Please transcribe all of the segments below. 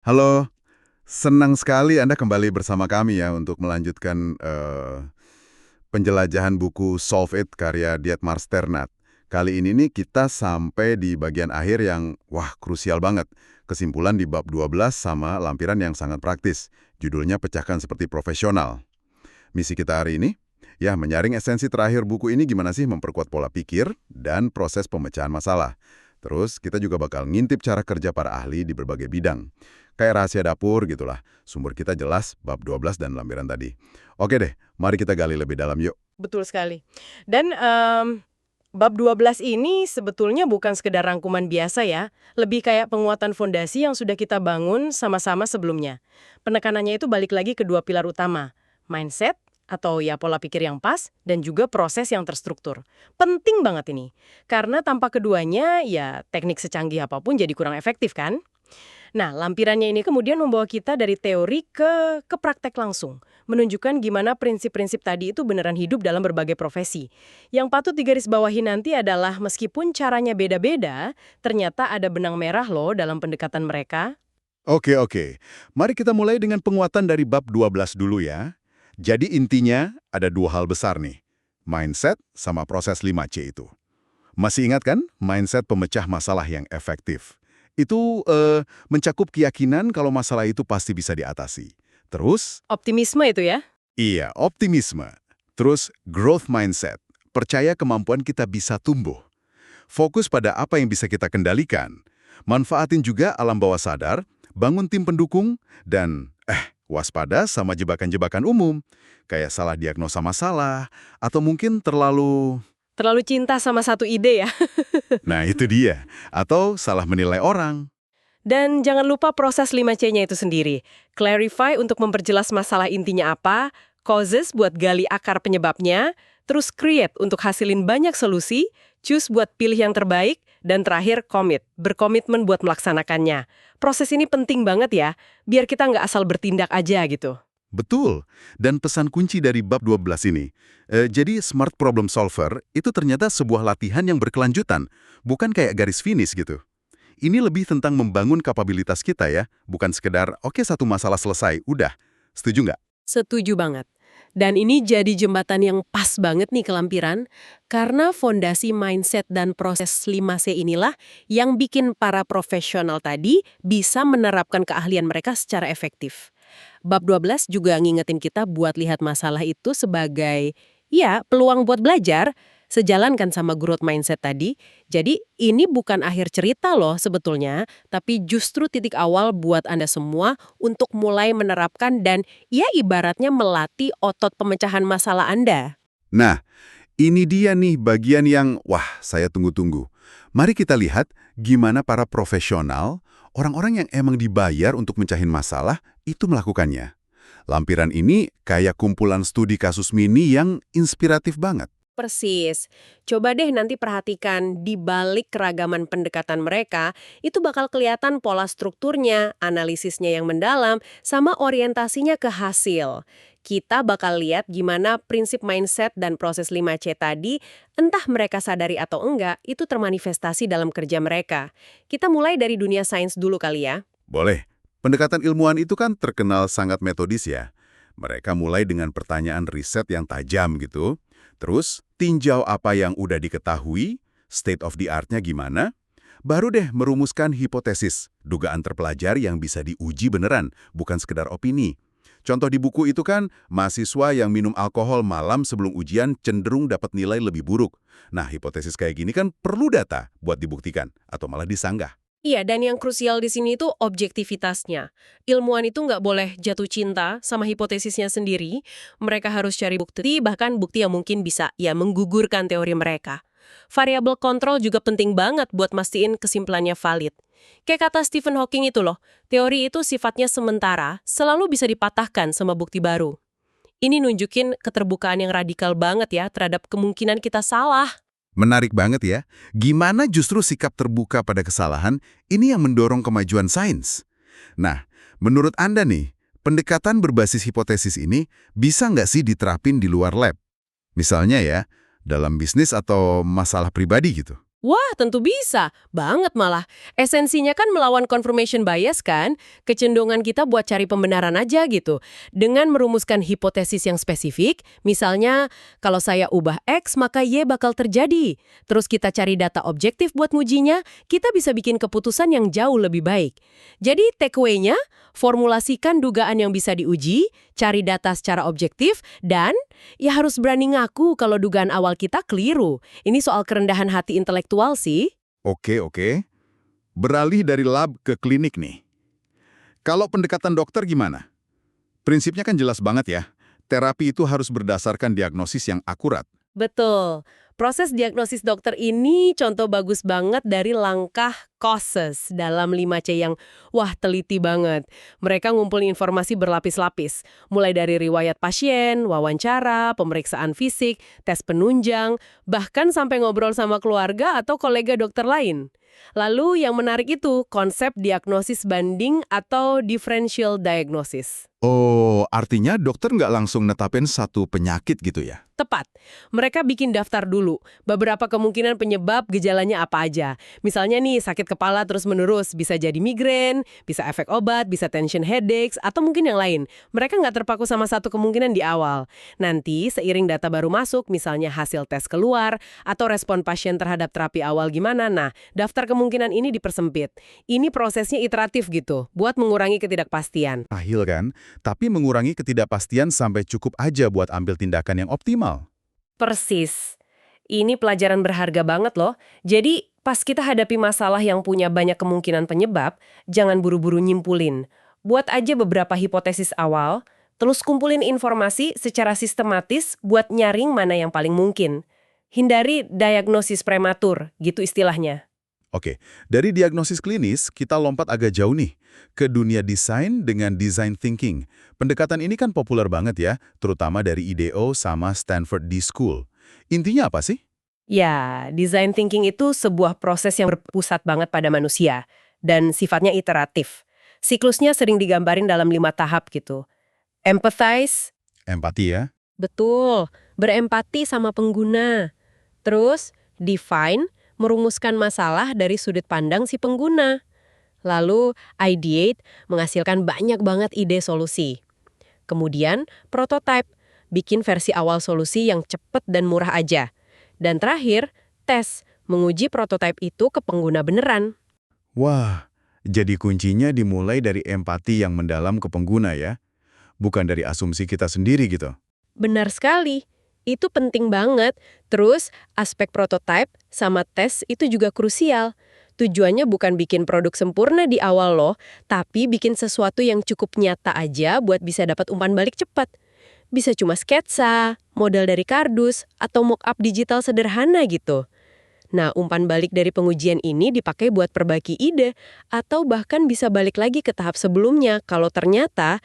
Halo, senang sekali Anda kembali bersama kami ya untuk melanjutkan penjelajahan buku Solve It karya Dietmar Sternat. Kali ini nih kita sampai di bagian akhir yang wah krusial banget. Kesimpulan di bab 12 sama lampiran yang sangat praktis. Judulnya pecahkan seperti profesional. Misi kita hari ini, ya menyaring esensi terakhir buku ini gimana sih memperkuat pola pikir dan proses pemecahan masalah. Terus kita juga bakal ngintip cara kerja para ahli di berbagai bidang. Kayak rahasia dapur gitulah. Sumber kita jelas bab 12 dan lampiran tadi. Oke deh, mari kita gali lebih dalam yuk. Betul sekali. Dan bab 12 ini sebetulnya bukan sekedar rangkuman biasa ya, lebih kayak penguatan fondasi yang sudah kita bangun sama-sama sebelumnya. Penekanannya itu balik lagi ke dua pilar utama, mindset atau ya pola pikir yang pas, dan juga proses yang terstruktur. Penting banget ini, karena tanpa keduanya ya teknik secanggih apapun jadi kurang efektif kan? Nah, lampirannya ini kemudian membawa kita dari teori ke praktek langsung, menunjukkan gimana prinsip-prinsip tadi itu beneran hidup dalam berbagai profesi. Yang patut digarisbawahi nanti adalah meskipun caranya beda-beda, ternyata ada benang merah loh dalam pendekatan mereka. Oke. Mari kita mulai dengan penguatan dari bab 12 dulu ya. Jadi intinya ada dua hal besar nih. Mindset sama proses 5C itu. Masih ingat kan mindset pemecah masalah yang efektif? Itu mencakup keyakinan kalau masalah itu pasti bisa diatasi. Terus, Optimisme itu ya. iya, optimisme. Terus, growth mindset. Percaya kemampuan kita bisa tumbuh. Fokus pada apa yang bisa kita kendalikan. Manfaatin juga alam bawah sadar, bangun tim pendukung, dan waspada sama jebakan-jebakan umum. Kayak salah diagnosa masalah, atau mungkin terlalu. Terlalu cinta sama satu ide ya. Nah, itu dia. Atau salah menilai orang. Dan jangan lupa proses 5C-nya itu sendiri. Clarify untuk memperjelas masalah intinya apa, causes buat gali akar penyebabnya, terus create untuk hasilin banyak solusi, choose buat pilih yang terbaik, dan terakhir commit, berkomitmen buat melaksanakannya. Proses ini penting banget ya, biar kita nggak asal bertindak aja gitu. Betul. Dan pesan kunci dari bab 12 ini, jadi smart problem solver itu ternyata sebuah latihan yang berkelanjutan, bukan kayak garis finish gitu. Ini lebih tentang membangun kapabilitas kita ya, bukan sekedar, oke satu masalah selesai, udah. Setuju nggak? Setuju banget. Dan ini jadi jembatan yang pas banget nih ke lampiran, karena fondasi mindset dan proses 5C inilah yang bikin para profesional tadi bisa menerapkan keahlian mereka secara efektif. Bab 12 juga ngingetin kita buat lihat masalah itu sebagai, ya, peluang buat belajar, sejalan kan sama growth mindset tadi. Jadi ini bukan akhir cerita loh sebetulnya, tapi justru titik awal buat Anda semua untuk mulai menerapkan dan ya ibaratnya melatih otot pemecahan masalah Anda. Nah, ini dia nih bagian yang, wah, saya tunggu-tunggu. Mari kita lihat gimana para profesional, orang-orang yang emang dibayar untuk mencahin masalah, itu melakukannya. Lampiran ini kayak kumpulan studi kasus mini yang inspiratif banget. Persis. Coba deh nanti perhatikan di balik keragaman pendekatan mereka, itu bakal kelihatan pola strukturnya, analisisnya yang mendalam, sama orientasinya ke hasil. Kita bakal lihat gimana prinsip mindset dan proses 5C tadi, entah mereka sadari atau enggak, itu termanifestasi dalam kerja mereka. Kita mulai dari dunia sains dulu kali ya. Boleh. Pendekatan ilmuwan itu kan terkenal sangat metodis ya. Mereka mulai dengan pertanyaan riset yang tajam gitu. Terus, tinjau apa yang udah diketahui, state of the art-nya gimana. Baru deh merumuskan hipotesis, dugaan terpelajar yang bisa diuji beneran, bukan sekedar opini. Contoh di buku itu kan, mahasiswa yang minum alkohol malam sebelum ujian cenderung dapat nilai lebih buruk. Nah, hipotesis kayak gini kan perlu data buat dibuktikan, atau malah disanggah. Iya, dan yang krusial di sini itu objektivitasnya. Ilmuwan itu nggak boleh jatuh cinta sama hipotesisnya sendiri. Mereka harus cari bukti, bahkan bukti yang mungkin bisa ya menggugurkan teori mereka. Variabel kontrol juga penting banget buat mastiin kesimpulannya valid. Kayak kata Stephen Hawking itu loh, teori itu sifatnya sementara, selalu bisa dipatahkan sama bukti baru. Ini nunjukin keterbukaan yang radikal banget ya terhadap kemungkinan kita salah. Menarik banget ya, gimana justru sikap terbuka pada kesalahan ini yang mendorong kemajuan sains. Nah, menurut Anda nih, pendekatan berbasis hipotesis ini bisa nggak sih diterapin di luar lab? Misalnya ya, dalam bisnis atau masalah pribadi gitu. Wah, tentu bisa. Banget malah. Esensinya kan melawan confirmation bias kan? Kecenderungan kita buat cari pembenaran aja gitu. Dengan merumuskan hipotesis yang spesifik, misalnya kalau saya ubah X maka Y bakal terjadi. Terus kita cari data objektif buat ngujinya, kita bisa bikin keputusan yang jauh lebih baik. Jadi takeaway-nya, formulasikan dugaan yang bisa diuji, cari data secara objektif, dan ya harus berani ngaku kalau dugaan awal kita keliru. Ini soal kerendahan hati intelektual sih. Oke, oke. Beralih dari lab ke klinik nih. Kalau pendekatan dokter gimana? Prinsipnya kan jelas banget ya. Terapi itu harus berdasarkan diagnosis yang akurat. Betul. Proses diagnosis dokter ini contoh bagus banget dari langkah causes dalam 5C yang wah teliti banget. Mereka ngumpulin informasi berlapis-lapis, mulai dari riwayat pasien, wawancara, pemeriksaan fisik, tes penunjang, bahkan sampai ngobrol sama keluarga atau kolega dokter lain. Lalu yang menarik itu konsep diagnosis banding atau differential diagnosis. Oh, artinya dokter nggak langsung netapin satu penyakit gitu ya? Tepat. Mereka bikin daftar dulu. Beberapa kemungkinan penyebab gejalanya apa aja. Misalnya nih, sakit kepala terus-menerus. Bisa jadi migrain, bisa efek obat, bisa tension headaches, atau mungkin yang lain. Mereka nggak terpaku sama satu kemungkinan di awal. Nanti, seiring data baru masuk, misalnya hasil tes keluar, atau respon pasien terhadap terapi awal gimana, nah, daftar kemungkinan ini dipersempit. Ini prosesnya iteratif gitu, buat mengurangi ketidakpastian. Ahil kan? Tapi mengurangi ketidakpastian sampai cukup aja buat ambil tindakan yang optimal. Persis. Ini pelajaran berharga banget loh. Jadi, pas kita hadapi masalah yang punya banyak kemungkinan penyebab, jangan buru-buru nyimpulin. Buat aja beberapa hipotesis awal, terus kumpulin informasi secara sistematis buat nyaring mana yang paling mungkin. Hindari diagnosis prematur, gitu istilahnya. Oke, dari diagnosis klinis, kita lompat agak jauh nih, ke dunia desain dengan design thinking. Pendekatan ini kan populer banget ya, terutama dari IDEO sama Stanford D-School. Intinya apa sih? Ya, design thinking itu sebuah proses yang berpusat banget pada manusia, dan sifatnya iteratif. Siklusnya sering digambarin dalam 5 tahap gitu. Empathize, Empati ya? betul, berempati sama pengguna. Terus, define, merumuskan masalah dari sudut pandang si pengguna. Lalu, ideate, menghasilkan banyak banget ide solusi. Kemudian, prototype, bikin versi awal solusi yang cepat dan murah aja. Dan terakhir, tes, menguji prototype itu ke pengguna beneran. Wah, jadi kuncinya dimulai dari empati yang mendalam ke pengguna ya? Bukan dari asumsi kita sendiri gitu. Benar sekali. Itu penting banget. Terus, aspek prototype sama tes itu juga krusial. Tujuannya bukan bikin produk sempurna di awal loh, tapi bikin sesuatu yang cukup nyata aja buat bisa dapat umpan balik cepat. Bisa cuma sketsa, model dari kardus, atau mock-up digital sederhana gitu. Nah, umpan balik dari pengujian ini dipakai buat perbaiki ide, atau bahkan bisa balik lagi ke tahap sebelumnya kalau ternyata,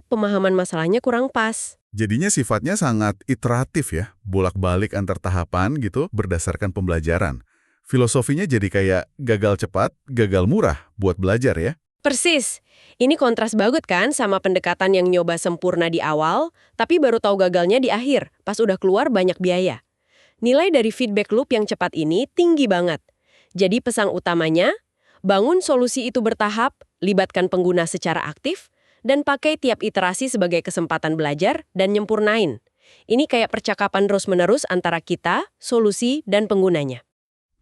pemahaman masalahnya kurang pas. Jadinya sifatnya sangat iteratif ya, bolak-balik antar tahapan gitu berdasarkan pembelajaran. Filosofinya jadi kayak gagal cepat, gagal murah buat belajar ya. Persis. Ini kontras banget kan sama pendekatan yang nyoba sempurna di awal, tapi baru tahu gagalnya di akhir, pas udah keluar banyak biaya. Nilai dari feedback loop yang cepat ini tinggi banget. Jadi pesan utamanya, bangun solusi itu bertahap, libatkan pengguna secara aktif, dan pakai tiap iterasi sebagai kesempatan belajar dan nyempurnain. Ini kayak percakapan terus-menerus antara kita, solusi, dan penggunanya.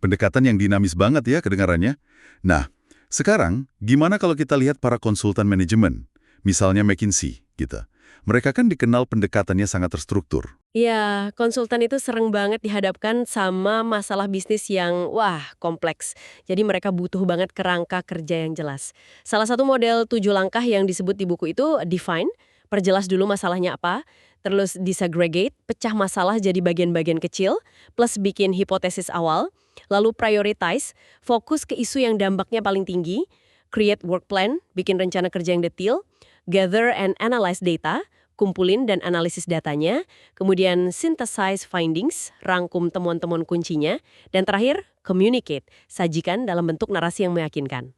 Pendekatan yang dinamis banget ya kedengarannya. Nah, sekarang gimana kalau kita lihat para konsultan manajemen? Misalnya McKinsey gitu. Mereka kan dikenal pendekatannya sangat terstruktur. Ya, konsultan itu sering banget dihadapkan sama masalah bisnis yang, wah, kompleks. Jadi mereka butuh banget kerangka kerja yang jelas. Salah satu model 7 langkah yang disebut di buku itu define, perjelas dulu masalahnya apa, terus disaggregate, pecah masalah jadi bagian-bagian kecil, plus bikin hipotesis awal, lalu prioritize, fokus ke isu yang dampaknya paling tinggi, create work plan, bikin rencana kerja yang detail, gather and analyze data, kumpulin dan analisis datanya, kemudian synthesize findings, rangkum temuan-temuan kuncinya, dan terakhir, communicate, sajikan dalam bentuk narasi yang meyakinkan.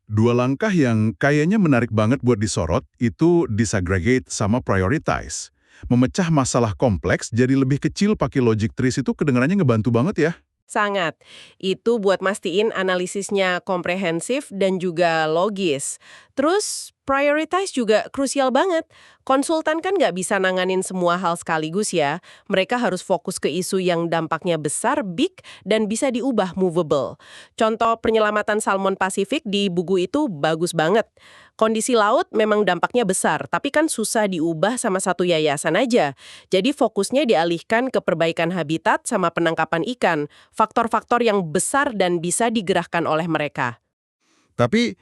Dua langkah yang kayaknya menarik banget buat disorot itu disaggregate sama prioritize. Memecah masalah kompleks jadi lebih kecil pakai logic trees itu kedengarannya ngebantu banget ya. Sangat. Itu buat mastiin analisisnya komprehensif dan juga logis. Terus, prioritize juga krusial banget. Konsultan kan nggak bisa nanganin semua hal sekaligus ya. Mereka harus fokus ke isu yang dampaknya besar, big, dan bisa diubah movable. Contoh penyelamatan salmon Pasifik di buku itu bagus banget. Kondisi laut memang dampaknya besar, tapi kan susah diubah sama satu yayasan aja. Jadi fokusnya dialihkan ke perbaikan habitat sama penangkapan ikan, faktor-faktor yang besar dan bisa digerakkan oleh mereka. Tapi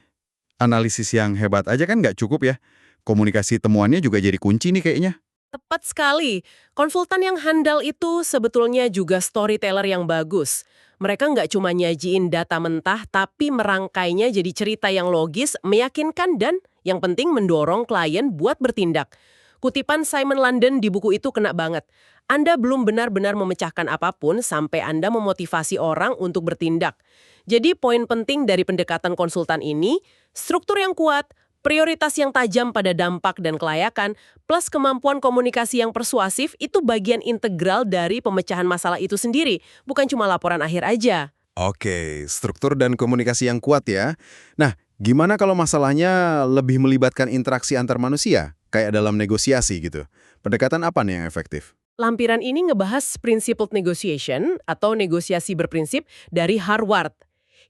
analisis yang hebat aja kan nggak cukup ya. Komunikasi temuannya juga jadi kunci nih kayaknya. Tepat sekali. Konsultan yang handal itu sebetulnya juga storyteller yang bagus. Mereka nggak cuma nyajiin data mentah, tapi merangkainya jadi cerita yang logis, meyakinkan, dan yang penting mendorong klien buat bertindak. Kutipan Simon London di buku itu kena banget. Anda belum benar-benar memecahkan apapun sampai Anda memotivasi orang untuk bertindak. Jadi poin penting dari pendekatan konsultan ini, struktur yang kuat, prioritas yang tajam pada dampak dan kelayakan, plus kemampuan komunikasi yang persuasif itu bagian integral dari pemecahan masalah itu sendiri, bukan cuma laporan akhir aja. Oke, struktur dan komunikasi yang kuat ya. Nah, gimana kalau masalahnya lebih melibatkan interaksi antar manusia? Kayak dalam negosiasi gitu. Pendekatan apa nih yang efektif? Lampiran ini ngebahas principled negotiation atau negosiasi berprinsip dari Harvard.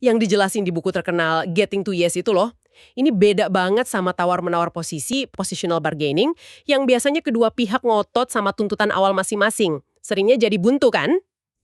Yang dijelasin di buku terkenal Getting to Yes itu loh. Ini beda banget sama tawar-menawar posisi, positional bargaining, yang biasanya kedua pihak ngotot sama tuntutan awal masing-masing. Seringnya jadi buntu kan?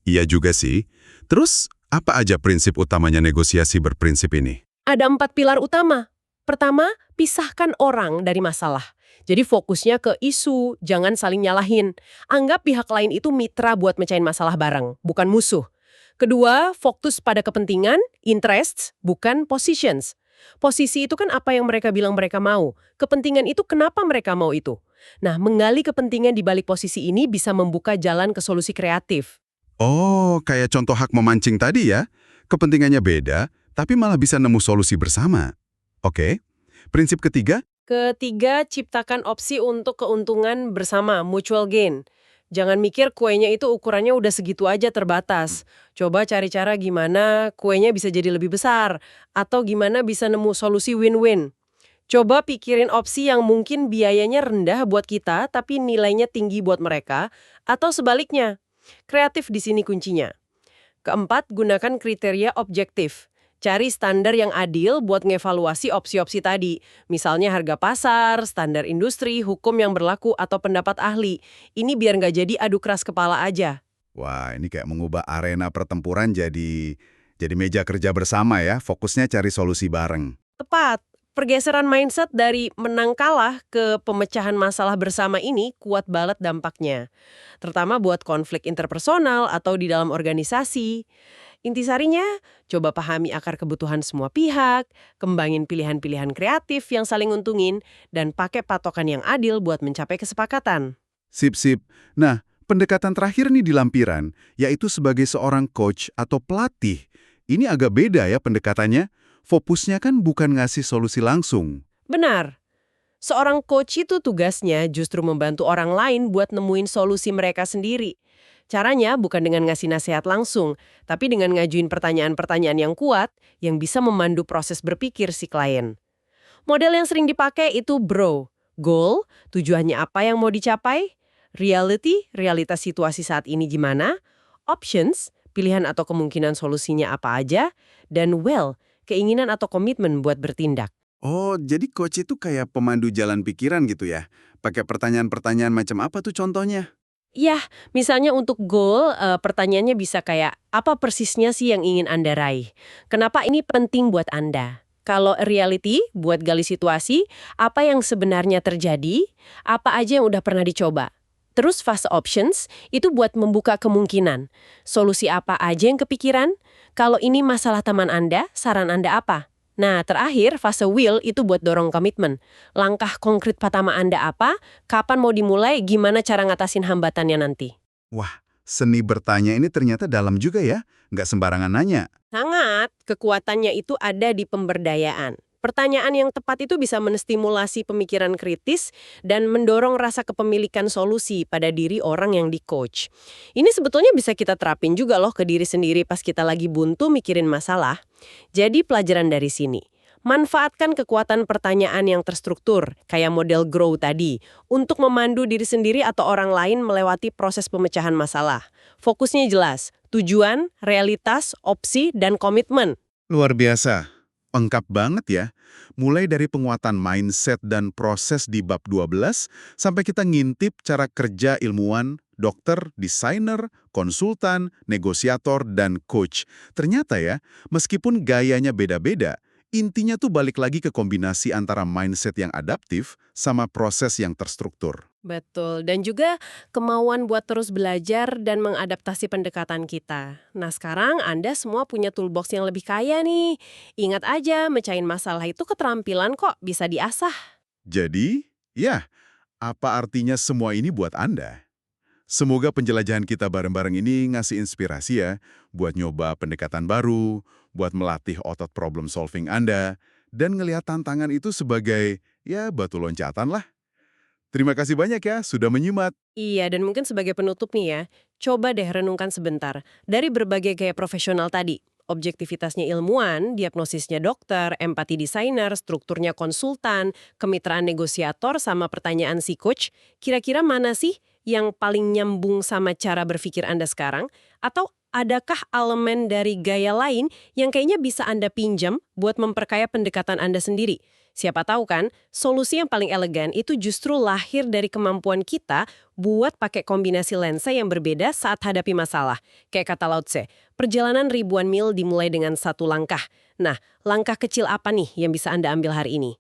Iya juga sih. Terus, apa aja prinsip utamanya negosiasi berprinsip ini? Ada 4 pilar utama. Pertama, pisahkan orang dari masalah. Jadi fokusnya ke isu, jangan saling nyalahin. Anggap pihak lain itu mitra buat mecahin masalah bareng, bukan musuh. Kedua, fokus pada kepentingan, interests, bukan positions. Posisi itu kan apa yang mereka bilang mereka mau. Kepentingan itu kenapa mereka mau itu. Nah, menggali kepentingan di balik posisi ini bisa membuka jalan ke solusi kreatif. Oh, kayak contoh hak memancing tadi ya. Kepentingannya beda, tapi malah bisa nemu solusi bersama. Oke. Prinsip ketiga? Ketiga, ciptakan opsi untuk keuntungan bersama, mutual gain. Jangan mikir kuenya itu ukurannya udah segitu aja terbatas. Coba cari cara gimana kuenya bisa jadi lebih besar. Atau gimana bisa nemu solusi win-win. Coba pikirin opsi yang mungkin biayanya rendah buat kita, tapi nilainya tinggi buat mereka. Atau sebaliknya. Kreatif di sini kuncinya. Keempat, gunakan kriteria objektif. Cari standar yang adil buat ngevaluasi opsi-opsi tadi. Misalnya harga pasar, standar industri, hukum yang berlaku, atau pendapat ahli. Ini biar nggak jadi adu keras kepala aja. Wah, ini kayak mengubah arena pertempuran jadi meja kerja bersama ya. Fokusnya cari solusi bareng. Tepat. Pergeseran mindset dari menang kalah ke pemecahan masalah bersama ini kuat banget dampaknya. Terutama buat konflik interpersonal atau di dalam organisasi. Intisarinya, coba pahami akar kebutuhan semua pihak, kembangin pilihan-pilihan kreatif yang saling untungin, dan pakai patokan yang adil buat mencapai kesepakatan. Sip-sip. Nah, pendekatan terakhir nih di lampiran, yaitu sebagai seorang coach atau pelatih. Ini agak beda ya pendekatannya. Fokusnya kan bukan ngasih solusi langsung. Benar. Seorang coach itu tugasnya justru membantu orang lain buat nemuin solusi mereka sendiri. Caranya bukan dengan ngasih nasihat langsung, tapi dengan ngajuin pertanyaan-pertanyaan yang kuat yang bisa memandu proses berpikir si klien. Model yang sering dipakai itu BRO. Goal, tujuannya apa yang mau dicapai? Reality, realitas situasi saat ini gimana? Options, pilihan atau kemungkinan solusinya apa aja? Dan well, keinginan atau komitmen buat bertindak. Oh, jadi coach itu kayak pemandu jalan pikiran gitu ya? Pakai pertanyaan-pertanyaan macam apa tuh contohnya? Ya, misalnya untuk goal, pertanyaannya bisa kayak, apa persisnya sih yang ingin Anda raih? Kenapa ini penting buat Anda? Kalau reality, buat gali situasi, apa yang sebenarnya terjadi? Apa aja yang udah pernah dicoba? Terus fase options, itu buat membuka kemungkinan. Solusi apa aja yang kepikiran? Kalau ini masalah teman Anda, saran Anda apa? Nah, terakhir, fase will itu buat dorong komitmen. Langkah konkret pertama Anda apa? Kapan mau dimulai? Gimana cara ngatasin hambatannya nanti? Wah, seni bertanya ini ternyata dalam juga ya? Nggak sembarangan nanya. Sangat, kekuatannya itu ada di pemberdayaan. Pertanyaan yang tepat itu bisa menstimulasi pemikiran kritis dan mendorong rasa kepemilikan solusi pada diri orang yang di-coach. Ini sebetulnya bisa kita terapin juga loh ke diri sendiri pas kita lagi buntu mikirin masalah. Jadi pelajaran dari sini. Manfaatkan kekuatan pertanyaan yang terstruktur, kayak model GROW tadi, untuk memandu diri sendiri atau orang lain melewati proses pemecahan masalah. Fokusnya jelas, tujuan, realitas, opsi, dan komitmen. Luar biasa. Lengkap banget ya. Mulai dari penguatan mindset dan proses di bab 12, sampai kita ngintip cara kerja ilmuwan, dokter, desainer, konsultan, negosiator, dan coach. Ternyata ya, meskipun gayanya beda-beda, intinya tuh balik lagi ke kombinasi antara mindset yang adaptif sama proses yang terstruktur. Betul, dan juga kemauan buat terus belajar dan mengadaptasi pendekatan kita. Nah sekarang Anda semua punya toolbox yang lebih kaya nih. Ingat aja, mecahin masalah itu keterampilan kok, bisa diasah. Jadi, ya, apa artinya semua ini buat Anda? Semoga penjelajahan kita bareng-bareng ini ngasih inspirasi ya, buat nyoba pendekatan baru, buat melatih otot problem solving Anda, dan ngelihat tantangan itu sebagai, ya, batu loncatan lah. Terima kasih banyak ya sudah menyimak. Iya, dan mungkin sebagai penutup nih ya, coba deh renungkan sebentar. Dari berbagai gaya profesional tadi, objektivitasnya ilmuwan, diagnosisnya dokter, empati desainer, strukturnya konsultan, kemitraan negosiator, sama pertanyaan si coach, kira-kira mana sih yang paling nyambung sama cara berpikir Anda sekarang? Atau adakah elemen dari gaya lain yang kayaknya bisa Anda pinjam buat memperkaya pendekatan Anda sendiri? Siapa tahu kan, solusi yang paling elegan itu justru lahir dari kemampuan kita buat pakai kombinasi lensa yang berbeda saat hadapi masalah. Kayak kata Lao Tse, perjalanan ribuan mil dimulai dengan satu langkah. Nah, langkah kecil apa nih yang bisa Anda ambil hari ini?